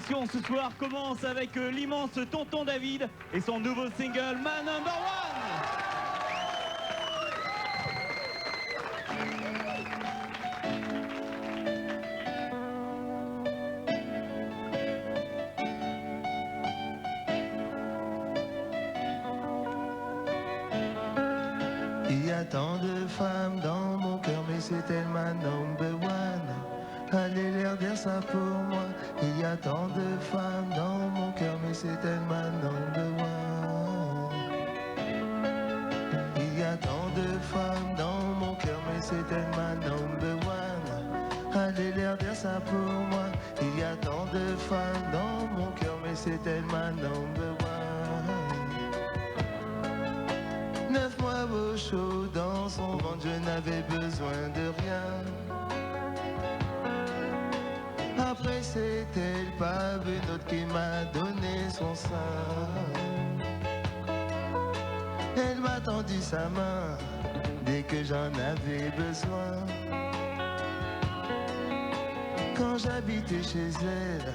l'émission ce soir commence avec l'immense Tonton David et son nouveau single Man Number One. Il y a tant de femmes dans mon cœur, mais c'est elle ma number one. Allez leur dire ça pour moi. Il y a tant de femmes dans mon cœur, mais c'est elle ma number one. Il y a tant de femmes dans mon cœur, mais c'est elle ma number one. Allez leur dire ça pour moi. Il y a tant de femmes dans mon cœur, mais c'est elle ma number one. 9 mois au chaud dans son ventre, je n'avais besoin de rien. Après c'était le pape, une autre qui m'a donné son sein. Elle m'a tendu sa main dès que j'en avais besoin. Quand j'habitais chez elle,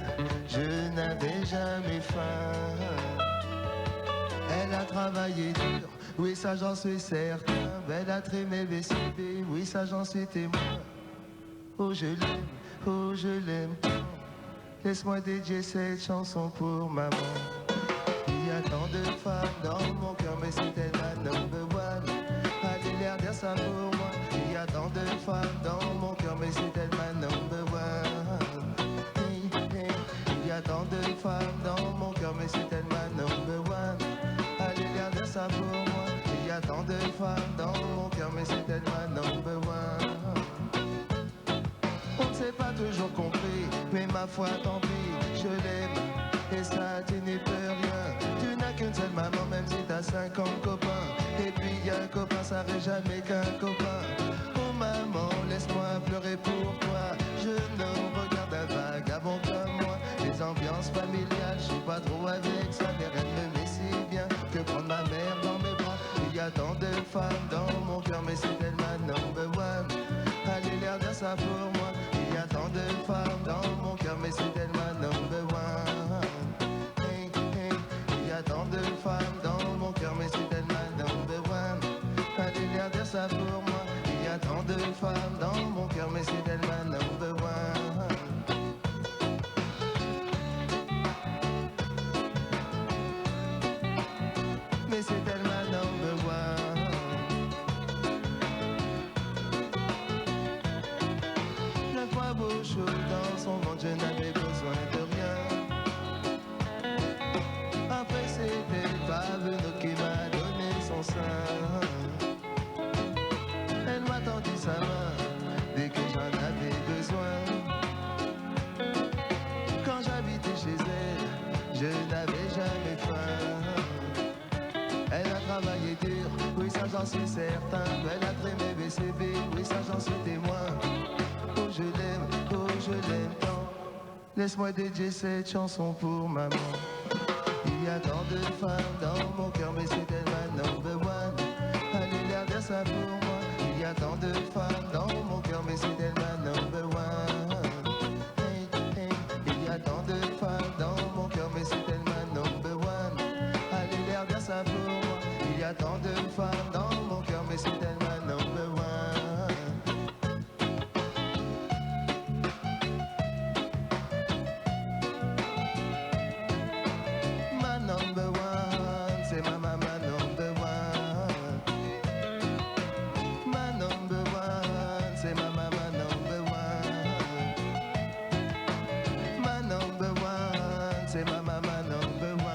je n'avais jamais faim. Elle a travaillé dur, oui ça j'en suis certain. Elle a trimé BCB, oui ça j'en suis témoin. Oh je l'aime tant. Laisse-moi dédier cette chanson pour maman. Il y a tant de femmes dans mon cœur, mais c'est elle ma number one. Allez leur dire ça pour moi. Il y a tant de femmes dans mon cœur, mais c'est elle ma number one. Hey, hey. Il y a tant de femmes dans mon cœur, mais c'est elle ma number one. Allez leur dire ça pour moi. Il y a tant de femmes dans mon cœur, mais c'est elle ma number one. On ne s'est pas toujours compris, mais ma foi tant pis, je l'aime. Et ça tu n'y peux rien. Tu n'as qu'une seule maman même si t'as 50 copains. Et puis y a un copain, ça reste jamais qu'un copain. Oh maman, laisse-moi pleurer pour toi. Je ne regarde un vagabond comme moi. Les ambiances familiales, je suis pas trop avec ça. Mais rien ne me met si bien que prendre ma mère dans mes bras. Il y a tant de femmes dans mon cœur, mais c'est elle ma number one. Allez leur dire ça pour moi. Il y a tant de femmes dans mon cœur, mais c'est elle ma number one. Hey, hey. Il y a tant de femmes dans mon cœur, mais c'est elle ma number one. Allez leur dire ça pour moi. Il y a tant de femmes dans mon cœur, mais c'est elle ma number one. Mais c'est elle ma number one. La fois beau chaud dans son ventre, je n'avais besoin de rien. Après c'était le pape qui m'a donné son sein. Elle m'a tendu sa main dès que j'en avais besoin. Quand j'habitais chez elle, je n'avais jamais faim. Elle a travaillé dur, oui ça j'en suis certain. Elle a trimé BCB, oui ça j'en suis témoin. Oh je l'aime tant. Laisse-moi dédier cette chanson pour maman. Il y a tant de femmes dans mon cœur, mais c'est elle ma number one. Allez leur dire ça pour moi. Il y a tant de femmes dans mon cœur, mais c'est elle ma number one. Hey, hey. Il y a tant de femmes dans mon cœur, mais c'est elle ma number one. Allez leur dire ça pour moi. Il y a tant de femmes dans mon cœur, mais c'est elle ma number one. Ma number one, c'est ma maman number one. Ma number one, c'est ma maman number one. Ma number one, c'est ma maman number one.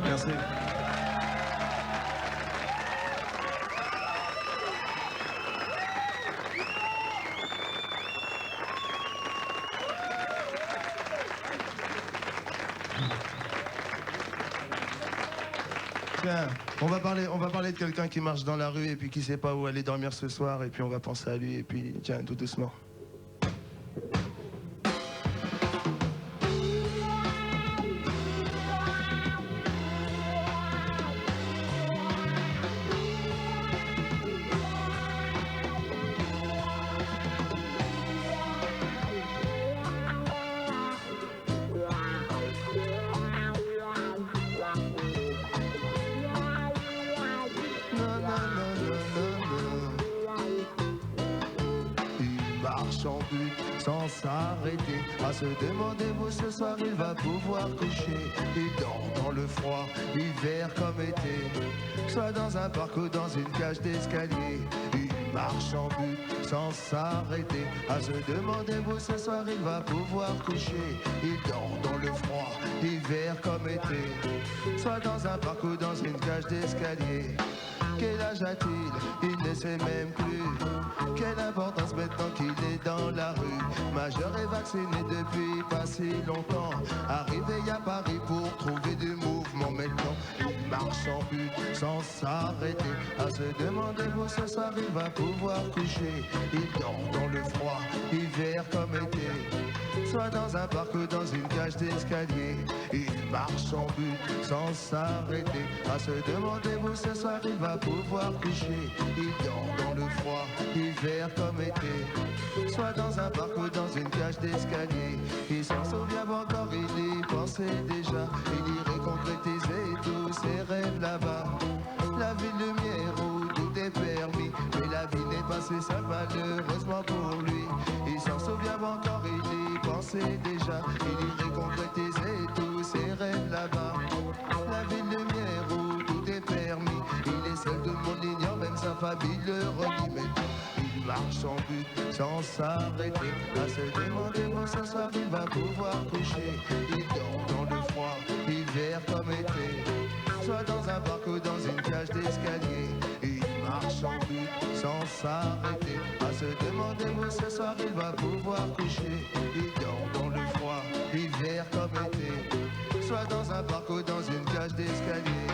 Merci. Tiens. On va parler de quelqu'un qui marche dans la rue et puis qui sait pas où aller dormir ce soir et puis on va penser à lui et puis tiens, tout doucement. En but sans s'arrêter à se demander où ce soir il va pouvoir coucher. Il dort dans le froid, hiver comme été, soit dans un parc ou dans une cage d'escalier. Il marche en but sans s'arrêter à se demander où ce soir il va pouvoir coucher. Il dort dans le froid, hiver comme été, soit dans un parc ou dans une cage d'escalier. Quel âge a-t-il? Il ne sait même plus. Quelle importance maintenant qu'il est dans la rue. Majeur et vacciné depuis pas si longtemps. Arrivé à Paris pour trouver du mouvement maintenant. Il marche en but sans s'arrêter à se demander où ce soir il va pouvoir coucher. Il dort dans le froid, hiver comme été, soit dans un parc ou dans une cage d'escalier. Il marche en but sans s'arrêter à se demander où ce soir il va pouvoir coucher. Il dort dans le froid, hiver comme été, soit dans un parc ou dans une cage d'escalier. Il s'en souvient encore, il y pensait déjà. Il irait concrétiser tous ses rêves là-bas. La ville lumière où tout est permis, mais la vie n'est pas si simple malheureusement pour lui. Il s'en souvient encore, il y pensait déjà. Il irait concrétiser tous ses rêves là-bas. La ville lumière où tout est permis, il est seul, tout le monde l'ignore, même sa famille le renie. Mais il marche en but sans s'arrêter à se demander où ce soir il va pouvoir coucher. Il dort dans le froid, hiver comme été, soit dans un parc ou dans une cage d'escalier. Il marche en but sans s'arrêter à se demander où ce soir il va pouvoir coucher. Il dort dans le froid, hiver comme été, soit dans un parc ou dans une cage d'escalier.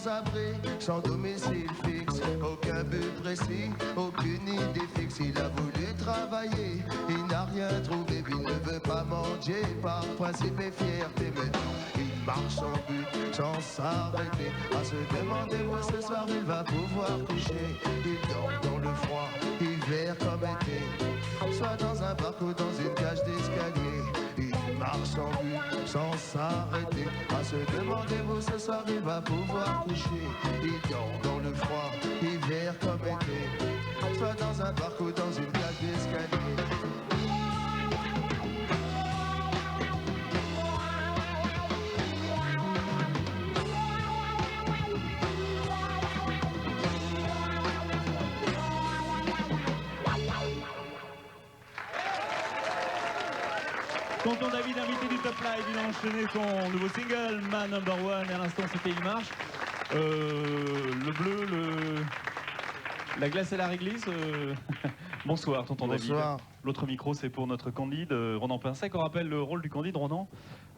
Abri, sans domicile fixe, aucun but précis, aucune idée fixe. Il a voulu travailler, il n'a rien trouvé, il ne veut pas manger par principe et fierté. Maintenant il marche en but sans s'arrêter à se demander où ce soir il va pouvoir coucher. Il dort dans le froid, hiver comme été, soit dans un parc ou dans une cage d'escalier. Il marche en but sans s'arrêter à se demander où ce soir il va pouvoir coucher. Il dort dans le froid, hiver comme été, soit dans un parc ou dans une cage d'escalier. Tonton David, invité du Top Live, il a enchaîné son nouveau single, Man Number One, et à l'instant c'était Il Marche. Le bleu, la glace et la réglisse. Bonsoir, tonton David. Bonsoir. L'autre micro, c'est pour notre Candide, Ronan Pinsec. On rappelle le rôle du Candide, Ronan.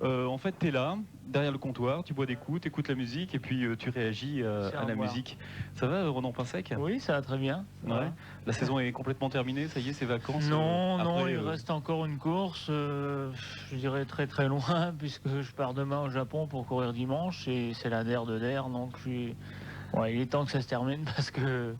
En fait, tu es là, derrière le comptoir, tu bois des coups, tu écoutes la musique et puis tu réagis à la musique. Ça va, Ronan Pinsec? Oui, ça va très bien. Ouais. La saison est complètement terminée, ça y est, c'est vacances? Non, non, après, il reste encore une course, je dirais très très loin, puisque je pars demain au Japon pour courir dimanche, et c'est la DER de DER, donc ouais, il est temps que ça se termine, parce que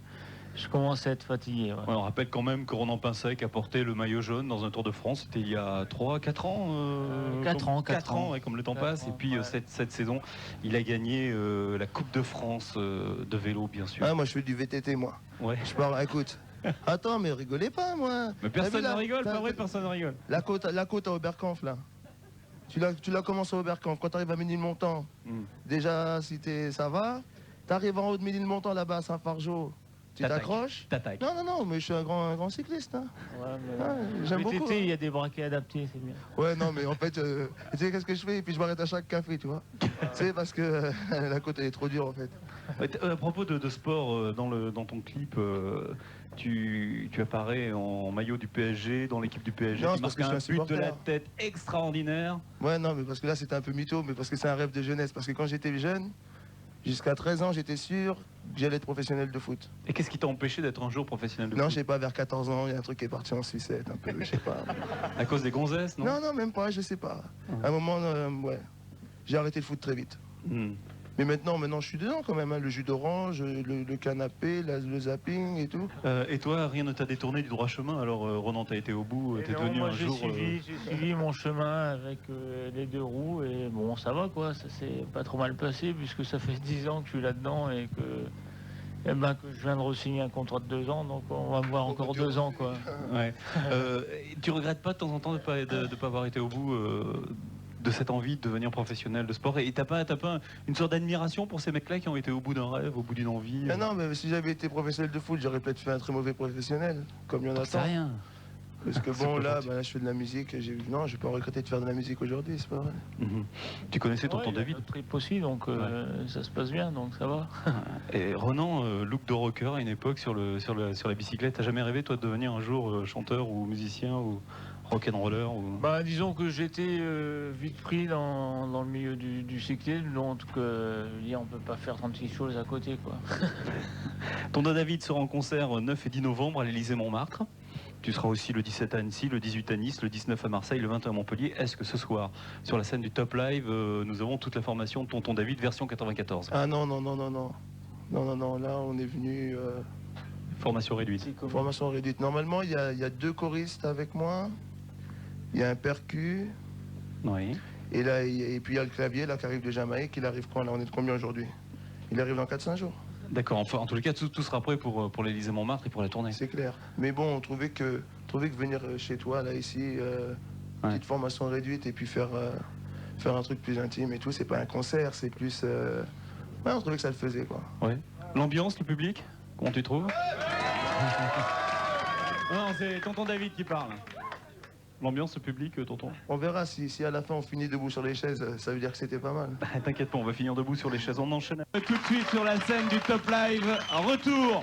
je commence à être fatigué. Ouais. Ouais, on rappelle quand même que Ronan Pinsec a porté le maillot jaune dans un Tour de France, c'était il y a 3-4 ans 4 ans, ouais, comme le temps passe, et puis ouais. cette saison, il a gagné la Coupe de France de vélo, bien sûr. Ah, moi je fais du VTT moi. Ouais. Je parle, écoute. Attends, mais rigolez pas moi. Mais personne ne rigole, pas vrai, personne ne rigole. La côte à Oberkampf là. Tu l'as commencé à Oberkampf. Quand tu arrives à Ménilmontant, déjà si ça va, tu arrives en haut de Ménilmontant là-bas à Saint-Fargeau. Tu t'accroches. T'attaques. Non, non, non, mais je suis un grand cycliste. Hein. Ouais, mais Ouais, j'aime beaucoup. VTT, il y a des braquets adaptés, c'est bien. Ouais, non, mais en fait, tu sais qu'est-ce que je fais? Et puis je m'arrête à chaque café, tu vois. C'est parce que la côte elle est trop dure en fait. À propos de sport, dans ton clip, tu apparais en maillot du PSG, dans l'équipe du PSG. Non, Tu c'est parce marques que un je suis un but de la supporter. tête extraordinaire. Ouais, non, mais parce que là c'était un peu mytho, mais parce que c'est un rêve de jeunesse. Parce que quand j'étais jeune, jusqu'à 13 ans, j'étais sûr que j'allais être professionnel de foot. Et qu'est-ce qui t'a empêché d'être un jour professionnel de Non, foot? je sais pas, vers 14 ans, il y a un truc qui est parti en sucette, un peu, je sais pas. À cause des gonzesses, non? Non, non, même pas, je sais pas. À un moment, ouais, j'ai arrêté le foot très vite. Hmm. Mais maintenant, je suis dedans quand même, hein, le jus d'orange, le canapé, le zapping et tout. Et toi, rien ne t'a détourné du droit chemin. Alors, Ronan, t'as été au bout, Et t'es non, devenu moi, un j'ai jour. suivi mon chemin avec les deux roues et bon, ça va quoi, ça s'est pas trop mal passé puisque ça fait 10 ans que je suis là-dedans et que je viens de re-signer un contrat de 2 ans, donc on va me voir encore 2 ans quoi. Ouais. Tu regrettes pas de temps en temps de pas avoir été au bout de cette envie de devenir professionnel de sport? Et t'as pas une sorte d'admiration pour ces mecs-là qui ont été au bout d'un rêve, au bout d'une envie? Mais non, mais si j'avais été professionnel de foot, j'aurais peut-être fait un très mauvais professionnel, comme il y en a C'est tant. rien. Parce que C'est bon, pas là, gentil. je fais de la musique, non, je vais pas regretter de faire de la musique aujourd'hui, c'est pas vrai. Mhm. Tu connaissais Ouais, tonton il y a David? notre trip aussi, donc ça se passe bien, donc ça va. Et Ronan, look de rocker à une époque sur la bicyclette. T'as jamais rêvé toi de devenir un jour chanteur ou musicien ou rock'n'roller ou... Bah, disons que j'étais vite pris dans le milieu du cyclisme, donc on peut pas faire 36 choses à côté quoi. Tonton David sera en concert 9 et 10 novembre à l'Élysée-Montmartre. Tu seras aussi le 17 à Annecy, le 18 à Nice, le 19 à Marseille, le 21 à Montpellier. Est-ce que ce soir, sur la scène du Top Live, nous avons toute la formation de Tonton David version 94? Ah non, non, non, non, non. Non, non, non, là, on est venu Formation réduite. C'est comme- formation réduite. Normalement, il y a 2 choristes avec moi, il y a un percu, Oui. et là, et puis il y a le clavier là qui arrive de Jamaïque. Il arrive quand là? On est de combien aujourd'hui? Il arrive dans 4-5 jours, D'accord. Enfin, en tous les cas, tout sera prêt pour l'Élysée-Montmartre et pour la tournée. c'est clair. Mais bon, on trouvait que venir chez toi, là, ici, petite formation réduite, et puis faire un truc plus intime et tout, c'est pas un concert, c'est plus... Ouais, on trouvait que ça le faisait, quoi. Ouais. L'ambiance, le public, comment tu trouves? Non, c'est Tonton David qui parle. L'ambiance, le public, tonton? On verra si à la fin on finit debout sur les chaises, ça veut dire que c'était pas mal. T'inquiète pas, on va finir debout sur les chaises. On enchaîne. Tout de suite sur la scène du Top Live, retour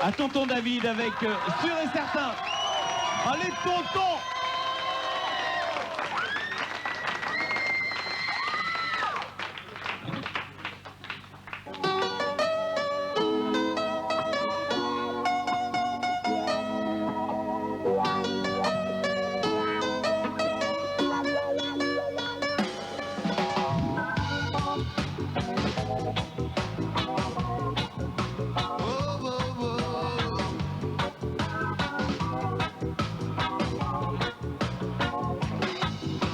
à Tonton David avec Sûr et Certain. Allez, Tonton!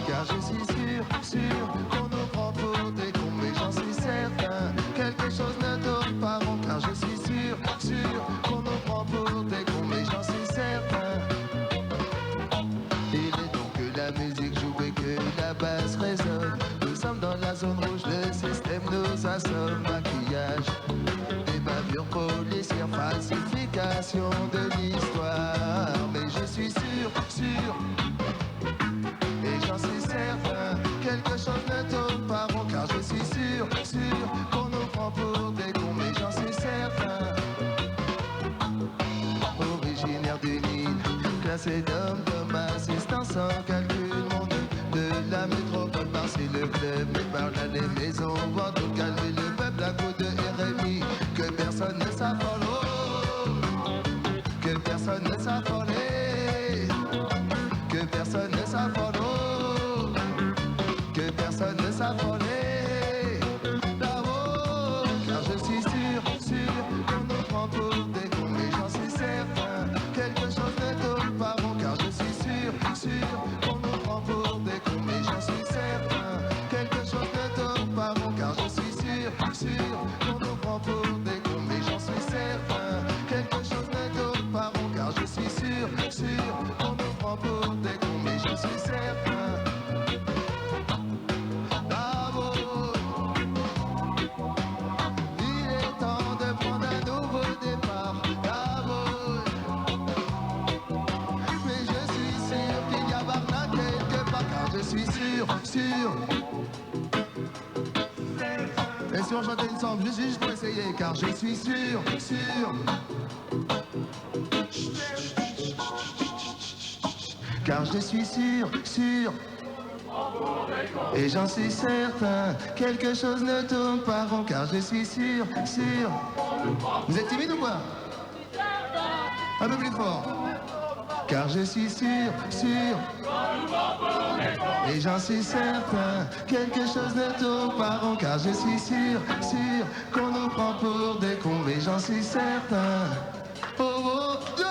Car je suis sûr qu'on nous prend pour des cons, mais j'en suis certain, quelque chose ne tourne pas rond. Car je suis sûr qu'on nous prend pour des cons, mais j'en suis certain. Il est donc que la musique joue et que la basse résonne. Nous sommes dans la zone rouge, le système nous assomme. Maquillage, des bavures policières, falsification de l'histoire. Mais je suis sûr et j'en suis certain, quelque chose ne tourne pas rond. Car je suis sûr qu'on nous prend pour des cons, mais j'en suis certain. Originaire du Nil, classé d'homme, assistance en calcul, mon Dieu, de la métropole, par-ci le club, mais par là les maisons, vont tout calmer le peuple à coup de RMI, que personne ne s'affole, que personne ne s'affole, que personne ne s'affole, que personne ne s'affole. Là-haut, car je suis sûr qu'on nous prend pour des cons, mais j'en suis certain, quelque chose ne tourne pas rond. Car je suis sûr qu'on nous prend pour des cons, mais j'en suis certain, quelque chose ne tourne pas rond. Car je suis sûr qu'on nous prend pour des cons, mais j'en suis certain, quelque chose ne tourne pas rond. Car je suis sûr qu'on nous prend sûr. Et si on chantait ensemble, juste pour essayer, car je suis sûr, sûr. Car je suis sûr, sûr. Et j'en suis certain, quelque chose ne tourne pas rond, car je suis sûr, sûr. Vous êtes timide ou quoi? Un peu plus fort. Car je suis sûr, sûr. Et j'en suis certain, quelque chose ne tourne pas rond, car je suis sûr, sûr qu'on nous prend pour des cons, mais j'en suis certain. Oh, oh, Dieu!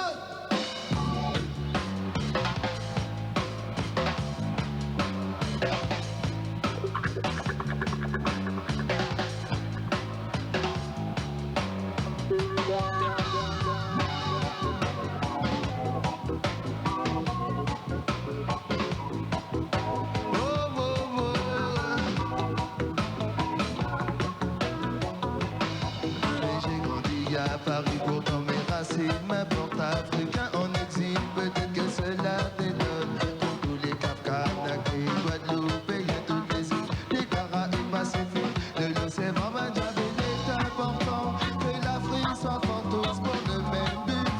Paris, pourtant mes racines m'importent africain en exil. Peut-être que cela détonne pour tous les Cap Canaries, Guadeloupéens, toutes les îles, les Caraïbes Pacifiques. De l'océan Indien, il est important que l'Afrique s'entende tous pour le même but.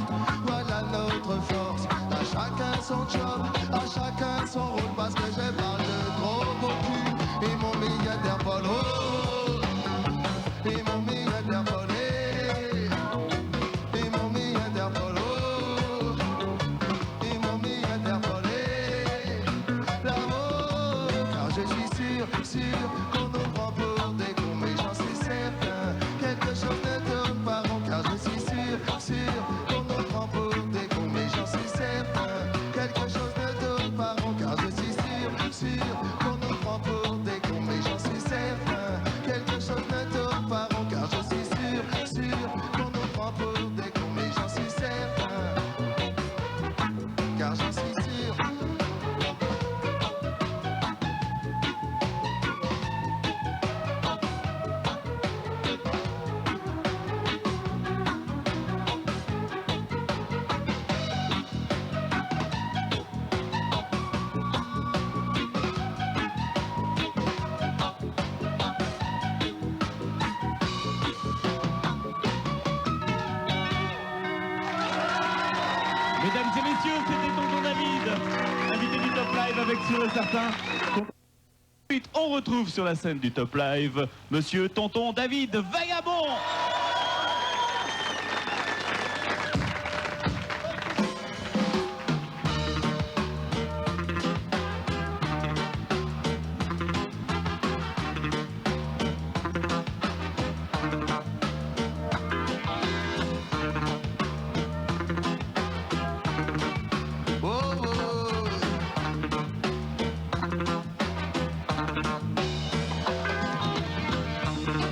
Voilà notre force. À chacun son job, à chacun son rôle, parce que je parle de gros beau cul et mon milliardaire Paul. Oh, et mon milliardaire Paul. Sûr qu'on nous prend pour des cons, mais j'en suis certain, quelque chose ne tourne pas rond, car je suis sûr, sûr qu'on nous prend pour des cons, mais j'en suis certain, quelque chose ne tourne pas rond, car je suis sûr, sûr qu'on nous prend pour des cons, mais j'en suis certain, quelque chose ne tourne pas rond, car je suis sûr, sûr qu'on nous prend pour des cons, mais j'en suis certain, car j'en suis sûr. Mesdames et messieurs, c'était Tonton David, invité du Top Live avec Sûr et Certain. Ensuite, on retrouve sur la scène du Top Live Monsieur Tonton David Vagabond.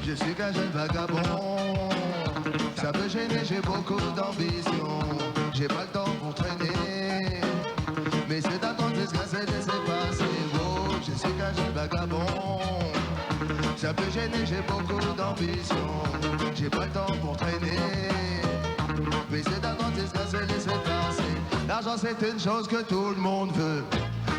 Je suis qu'un jeune vagabond, ça peut gêner, j'ai beaucoup d'ambition. J'ai pas le temps pour traîner, mais c'est d'attendre jusqu'à se laisser passer. Oh, je suis qu'un jeune vagabond, ça peut gêner, j'ai beaucoup d'ambition. J'ai pas le temps pour traîner, mais c'est d'attendre jusqu'à se laisser passer. L'argent c'est une chose que tout le monde veut.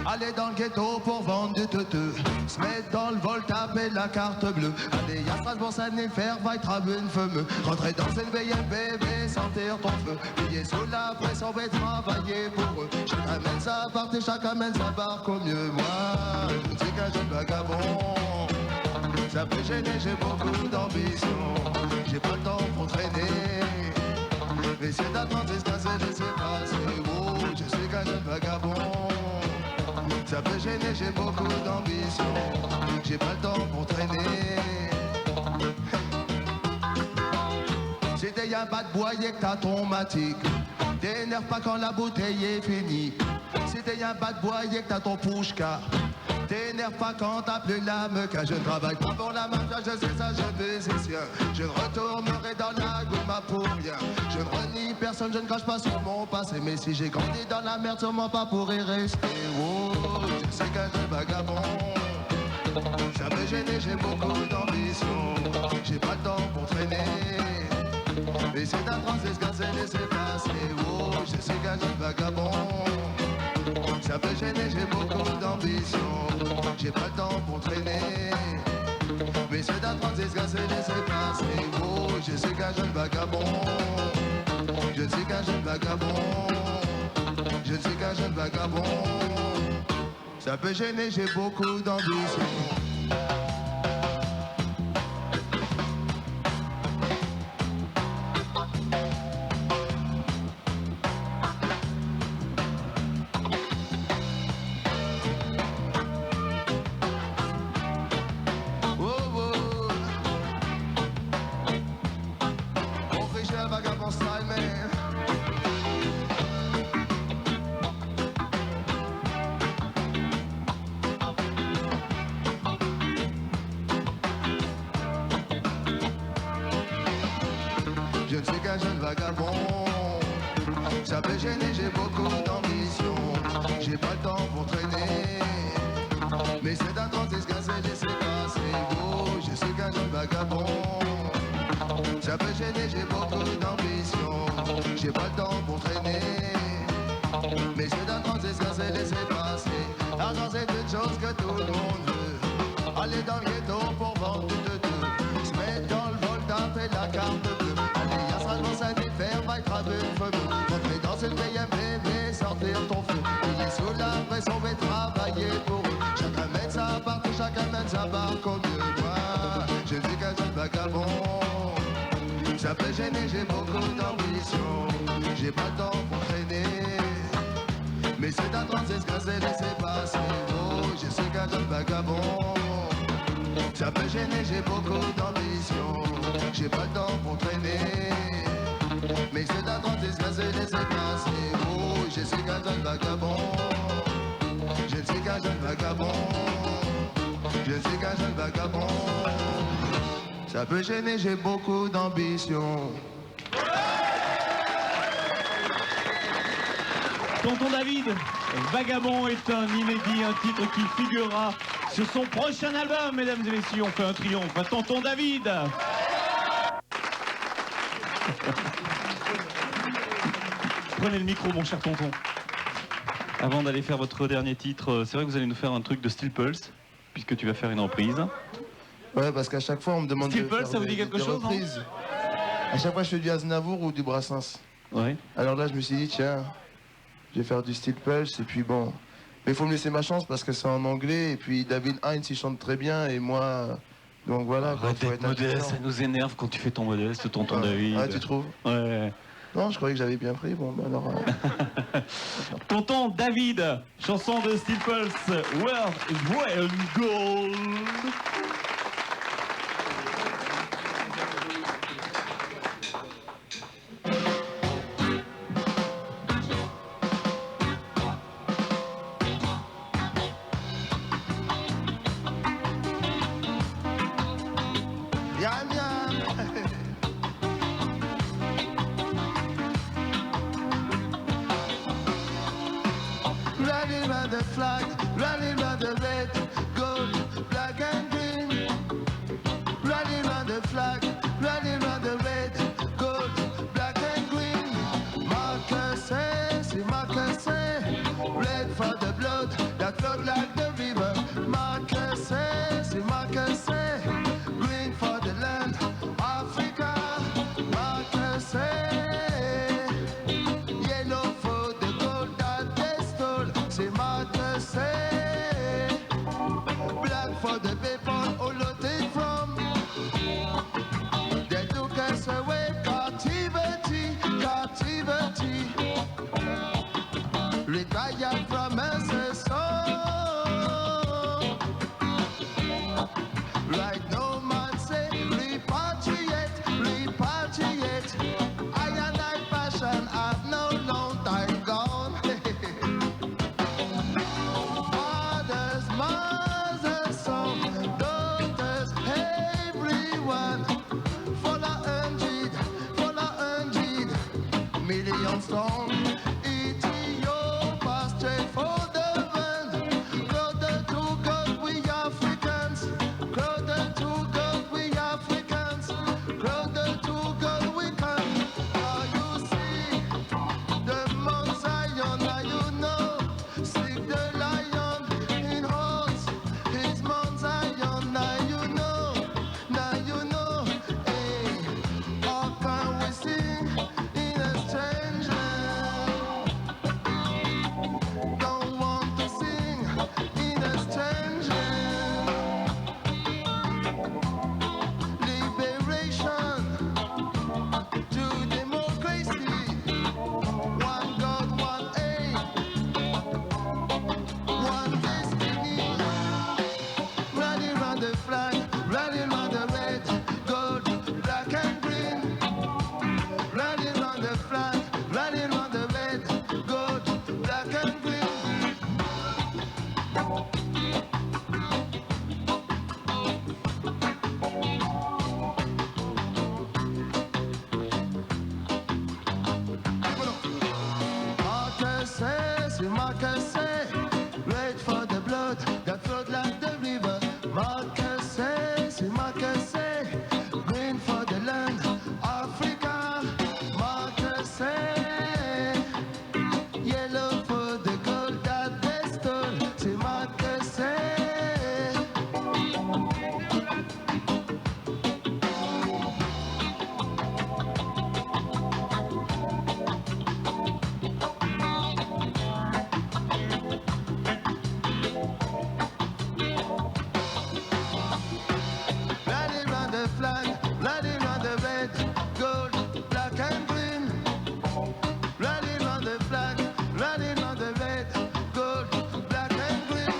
Aller dans le ghetto pour vendre du teuteux, se mettre dans le vol, taper la carte bleue. Aller à Strasbourg, Saint-Néfer, va être une femme. Rentrer dans une bébé, sentir ton feu. Payer sous la pression, va travailler pour eux. Chacun mène sa partie, chacun mène sa barque au mieux. Moi, je suis qu'un jeune vagabond, ça peut gêner, j'ai beaucoup d'ambition. J'ai pas le temps pour traîner, mais c'est d'attendre jusqu'à se laisser passer. Oh, je suis qu'un jeune vagabond, ça peut gêner, j'ai beaucoup d'ambition. J'ai pas le temps pour traîner. Si t'es un bad boy et que t'as ton matic, t'énerve pas quand la bouteille est finie. Si t'es un bad boy et que t'as ton pushka, t'énerve pas quand t'as plus la meca. Je ne travaille pas pour la mafia, je sais ça, je musicien. Je ne retournerai dans la gouma pour rien. Je ne renie personne, je ne crache pas sur mon passé. Mais si j'ai grandi dans la merde, sûrement pas pour y rester. Oh, je sais qu'un jeune vagabond, ça me gêner, j'ai beaucoup d'ambition. J'ai pas le temps pour traîner, mais c'est un français qu'à se laisser passer. Oh, je sais qu'un jeune vagabond, ça peut gêner, j'ai beaucoup d'ambition. j'ai pas le temps pour traîner. Mais c'est d'un 36 cassé, laissez passer. Oh, je suis qu'un jeune vagabond. Je suis qu'un jeune vagabond. Je suis qu'un jeune vagabond. Ça peut gêner, j'ai beaucoup d'ambition. Je ne suis qu'un jeune vagabond. Ça peut gêner, j'ai beaucoup d'ambition. J'ai pas le temps pour traîner. Mais c'est un 36 cassé, laissez passer. Oh, je suis qu'un jeune vagabond. Ça peut gêner, j'ai beaucoup d'ambition. J'ai pas le temps pour traîner. Mais c'est un 36 cassé, laissez passer. L'argent c'est une chose que tout le monde veut. Aller dans le ghetto pour vendre du deux. Se mettre dans le vol, taper la carte bleue. Faire va craver le feu. Rentrer dans une BMB, sortir ton feu. Payer sous la pression, mais travailler pour eux. Chacun mène sa part, chacun mène sa barque au mieux. Moi, je ne suis qu'un jeune vagabond. Ça peut gêner, j'ai beaucoup d'ambition. J'ai pas le temps pour traîner. Mais c'est un 36 cassé, laissez passer. Oh, je suis qu'un jeune vagabond. Ça peut gêner, j'ai beaucoup d'ambition. J'ai pas le temps pour traîner. Mais c'est un 36 cassé, laissez passer. Oh, je suis qu'un jeune vagabond. Je ne suis qu'un jeune vagabond. Je ne suis qu'un jeune vagabond. Ça peut gêner, j'ai beaucoup d'ambition. Tonton David, Vagabond est un inédit, un titre qui figurera sur son prochain album, mesdames et messieurs. On fait un triomphe à Tonton David. Prenez le micro, mon cher tonton. Avant d'aller faire votre dernier titre, c'est vrai que vous allez nous faire un truc de Steel Pulse, puisque tu vas faire une reprise. Ouais, parce qu'à chaque fois, on me demande Steel de Pulse, faire ça vous dit quelque chose, non ? À chaque fois, je fais du Aznavour ou du Brassens. Ouais. Alors là, je me suis dit, tiens, je vais faire du Steel Pulse, et puis bon... Mais il faut me laisser ma chance, parce que c'est en anglais, et puis David Hines, il chante très bien, et moi... Donc voilà, Arrête faut d'être être modeste, intelligent. ça nous énerve quand tu fais ton modeste, tonton David. Ah, tu trouves ? Ouais. Non, je croyais que j'avais bien pris, bon, ben alors... Tonton David, chanson de Steel Pulse, Where is Royal Gold? Yam yam. Running round the flag, running round the red, gold, black and green. Running round the flag, running round the red, gold, black and green. Marcus, c'est Marcus, red for the blood that flowed like the river. Marcus, c'est Marcus, green for the land, Africa. Marcus, yellow for the gold that they stole. C'est Marcus, black for the people who looted from. They took us away, captivity, captivity. Retired from us, right, no man say repatriate, repatriate. I and I passion have no long time gone. Fathers, mothers, sons, daughters, everyone. For 100 million strong. Ethiopia straight Marcus, wait for the blood that flowed like the river. Marcus, c'est Marcus, green for the land, Africa. Marcus, yellow for the gold that they stole. C'est Marcus. Riding on the flag, riding on the red, gold, black and green. Riding on the flag, riding on the red, gold, black and green.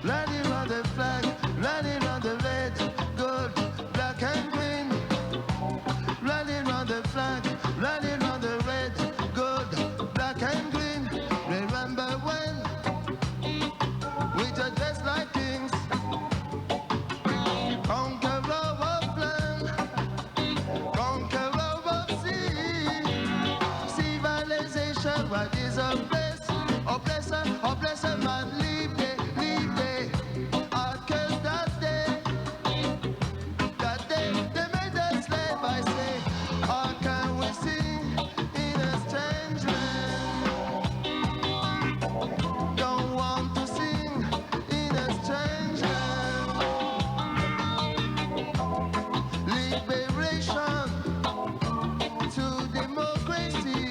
Riding on the flag, riding on the red, gold, black and green. Riding on the flag, riding on the red, gold, black and green. Remember when we just dressed like kings? Conquer our land, conquer our sea. Civilization, what is a place? Oppressor, man, leave day. I curse that day, they made us slave, I say. How can we sing in a strange land? Don't want to sing in a strange land. Liberation to democracy.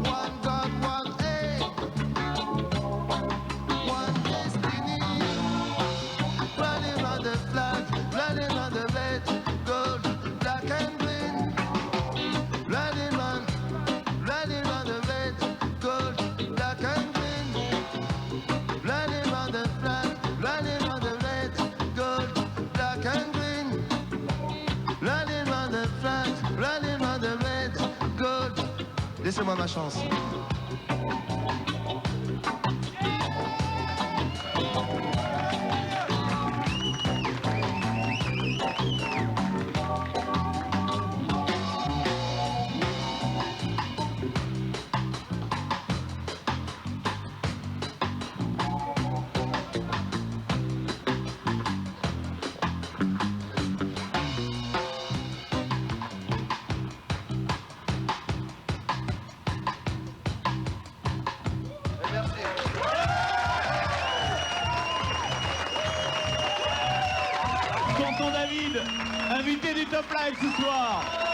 One God, one aim, one destiny. Running on the flag, running on the red, gold, black and green. Running on the red, gold, black and green. Running on the flag, running on the red, gold, black and green. Running on the flag, running on the red, gold. Laissez-moi ma chance. Tonton David, invité du Top Live ce soir.